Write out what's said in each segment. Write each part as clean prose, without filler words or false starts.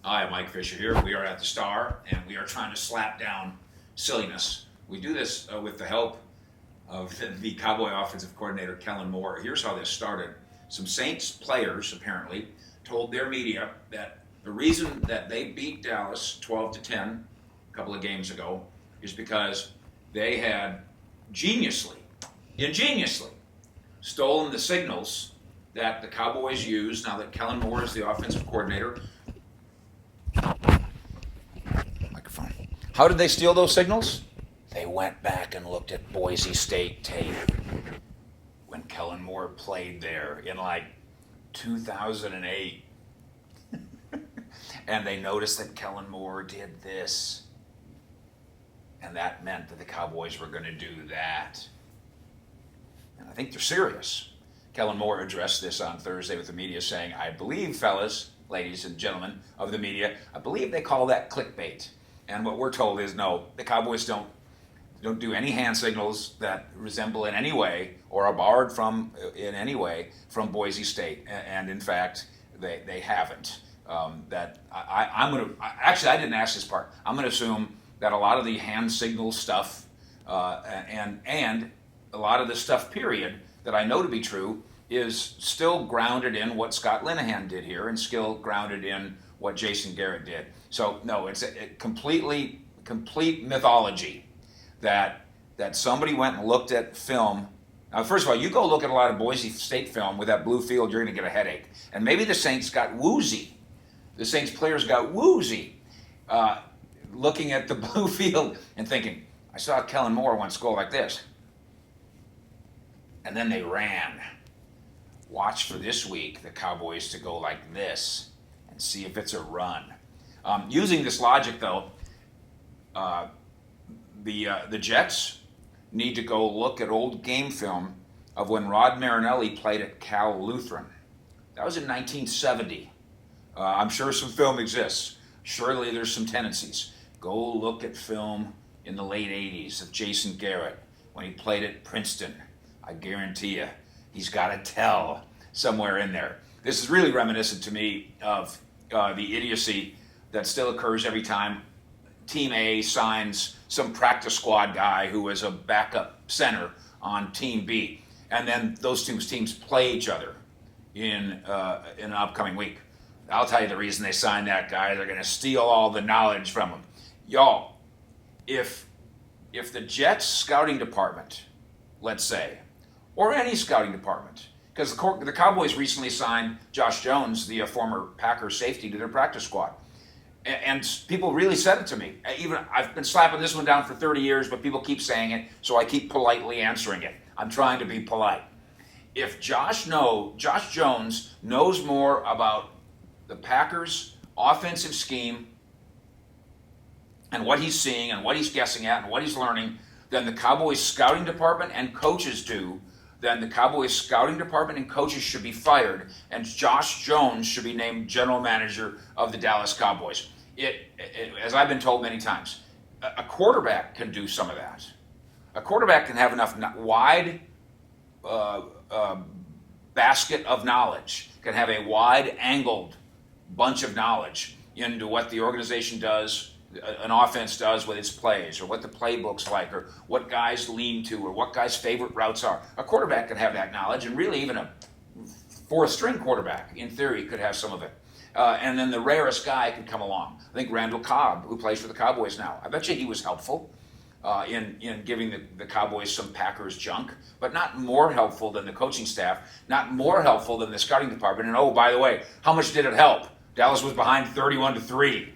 Hi, Mike Fisher here. We are at the Star, and we are trying to slap down silliness. We do this with the help of the Cowboy offensive coordinator, Kellen Moore. Here's how this started. Some Saints players, apparently, told their media that the reason that they beat Dallas 12 to 10 a couple of games ago is because they had ingeniously stolen the signals that the Cowboys use now that Kellen Moore is the offensive coordinator. Microphone. How did they steal those signals? They went back and looked at Boise State tape when Kellen Moore played there in like 2008. And they noticed that Kellen Moore did this. And that meant that the Cowboys were going to do that. And I think they're serious. Kellen Moore addressed this on Thursday with the media saying, I believe, fellas, ladies and gentlemen of the media, I believe they call that clickbait. And what we're told is no, the Cowboys don't do any hand signals that resemble in any way or are borrowed from in any way from Boise State. And in fact, they haven't. I'm going to, actually, I didn't ask this part. I'm going to assume that a lot of the hand signal stuff and a lot of the stuff, period, that I know to be true is still grounded in what Scott Linehan did here and still grounded in what Jason Garrett did. So no, it's a complete mythology that somebody went and looked at film. Now, first of all, you go look at a lot of Boise State film with that blue field, you're going to get a headache. And maybe the Saints got woozy. The Saints players got woozy looking at the blue field and thinking, I saw Kellen Moore once go like this. And then they ran. Watch for this week the Cowboys to go like this and see if it's a run. Using this logic, though, the Jets need to go look at old game film of when Rod Marinelli played at Cal Lutheran. That was in 1970. I'm sure some film exists. Surely there's some tendencies. Go look at film in the late 80s of Jason Garrett when he played at Princeton. I guarantee you, he's got a tell somewhere in there. This is really reminiscent to me of the idiocy that still occurs every time Team A signs some practice squad guy who is a backup center on Team B. And then those two teams play each other in an upcoming week. I'll tell you the reason they signed that guy. They're going to steal all the knowledge from him. Y'all, if the Jets scouting department, let's say, or any scouting department, because the Cowboys recently signed Josh Jones, the former Packers safety, to their practice squad. And people really said it to me. Even I've been slapping this one down for 30 years, but people keep saying it, so I keep politely answering it. I'm trying to be polite. If Josh Jones knows more about the Packers' offensive scheme and what he's seeing and what he's guessing at and what he's learning than the Cowboys scouting department and coaches do, then the Cowboys scouting department and coaches should be fired, and Josh Jones should be named general manager of the Dallas Cowboys. As I've been told many times, a quarterback can do some of that. A quarterback can have enough wide basket of knowledge, can have a wide-angled bunch of knowledge into what the organization does, an offense does with its plays, or what the playbook's like, or what guys lean to, or what guys' favorite routes are. A quarterback could have that knowledge, and really even a fourth-string quarterback, in theory, could have some of it. And then the rarest guy could come along. I think Randall Cobb, who plays for the Cowboys now, I bet you he was helpful in giving the Cowboys some Packers junk, but not more helpful than the coaching staff, not more helpful than the scouting department. And oh, by the way, how much did it help? Dallas was behind 31-3.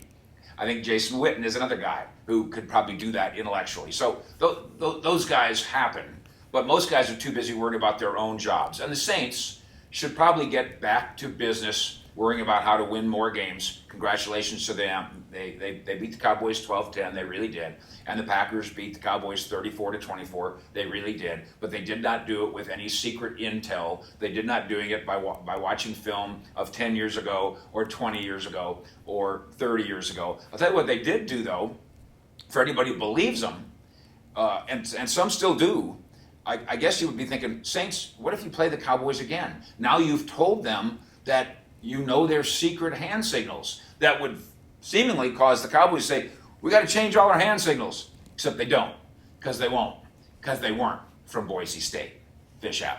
I think Jason Witten is another guy who could probably do that intellectually. So those guys happen, but most guys are too busy worrying about their own jobs. And the Saints should probably get back to business, worrying about how to win more games. Congratulations to them. They beat the Cowboys 12-10. They really did. And the Packers beat the Cowboys 34-24. They really did. But they did not do it with any secret intel. They did not doing it by watching film of 10 years ago or 20 years ago or 30 years ago. I'll tell you what they did do, though, for anybody who believes them, and some still do, I guess you would be thinking, Saints, what if you play the Cowboys again? Now you've told them that you know their secret hand signals that would seemingly caused the Cowboys to say, we got to change all our hand signals. Except they don't, because they won't, because they weren't from Boise State. Fish out.